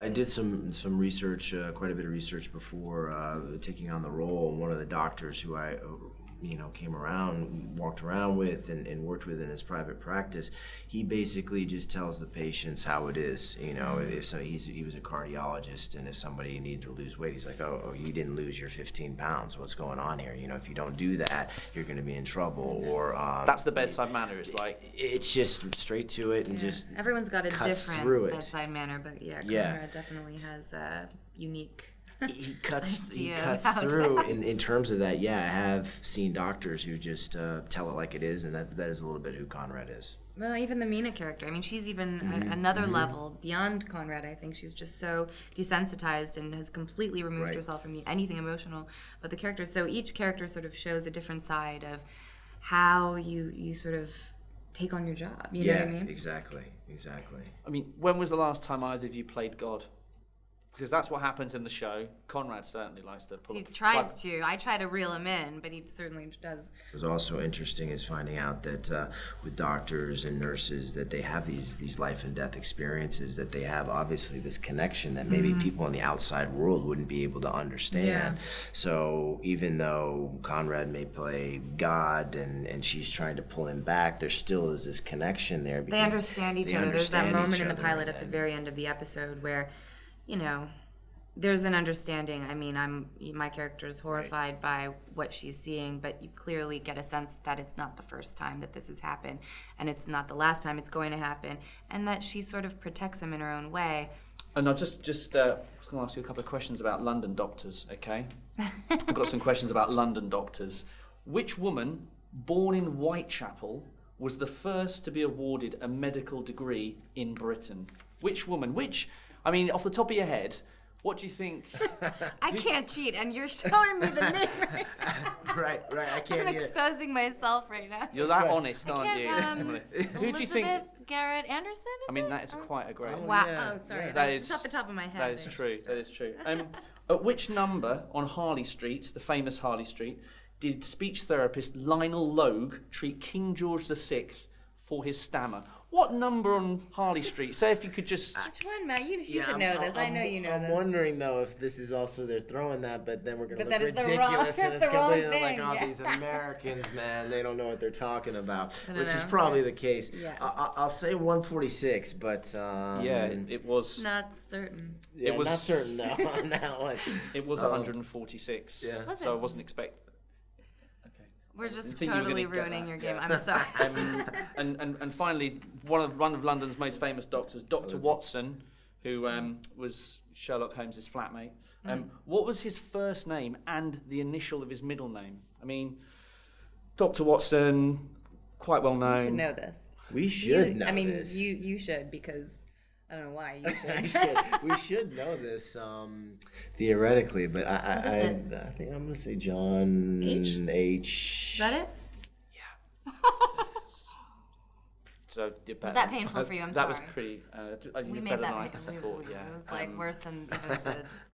I did some research, quite a bit of research before taking on the role. And one of the doctors who I walked around with and worked with in his private practice, he basically just tells the patients how it is. You know, if so, he was a cardiologist, and if somebody needed to lose weight, he's like, oh, you didn't lose your 15 pounds. What's going on here? You know, if you don't do that, you're going to be in trouble. Or that's the bedside manner. It's like it's just straight to it and just everyone's got a different bedside manner, but Conrad definitely has a unique. He cuts through in terms of that. Yeah, I have seen doctors who just tell it like it is, and that is a little bit who Conrad is. Well, even the Mina character. I mean, she's even another level beyond Conrad. I think she's just so desensitized and has completely removed herself from anything emotional. But the characters, so each character sort of shows a different side of how you sort of take on your job. You know what I mean? Exactly. I mean, when was the last time either of you played God? Because that's what happens in the show. Conrad certainly likes to pull. He tries to. I try to reel him in, but he certainly does. It was also interesting is finding out that with doctors and nurses that they have these life and death experiences, that they have obviously this connection that maybe people in the outside world wouldn't be able to understand. Yeah. So even though Conrad may play God and she's trying to pull him back, there still is this connection there. They understand each other. There's that moment in the pilot at the very end of the episode where, you know, there's an understanding. I mean, my character is horrified by what she's seeing, but you clearly get a sense that it's not the first time that this has happened, and it's not the last time it's going to happen, and that she sort of protects him in her own way. And I was going to ask you a couple of questions about London doctors, okay? I've got some questions about London doctors. Which woman born in Whitechapel was the first to be awarded a medical degree in Britain? Which woman? I mean, off the top of your head, what do you think? I can't cheat, and you're showing me the name right. I can't. I'm exposing myself right now. You're that honest, aren't you? Who do you think? Garrett Anderson, that is quite a great. Wow. Oh, sorry. That is off the top of my head. That is true. That is true. At which number on Harley Street, the famous Harley Street, did speech therapist Lionel Logue treat King George VI for his stammer? What number on Harley Street? Say if you could just... Which one, Matt? You should know this. I know you know this. I'm wondering, though, if this is also they're throwing that, but then we're going to look ridiculous, and it's completely like, these Americans, man, they don't know what they're talking about, which is probably the case. Yeah. I'll say 146, but... it was... Not certain. It was not certain, though, on that one. It was 146, so I wasn't expecting... We're just totally ruining your game. I'm sorry. And finally, one of London's most famous doctors, Dr. Watson, who was Sherlock Holmes' flatmate. What was his first name and the initial of his middle name? I mean, Dr. Watson, quite well known. You should know this. We should know this. I mean, you should, because I don't know why you should. We should know this theoretically, but I think I'm going to say John H. Is that it? Yeah. So was that painful for you? I'm that sorry. That was pretty. We made that painful. It was like worse than even the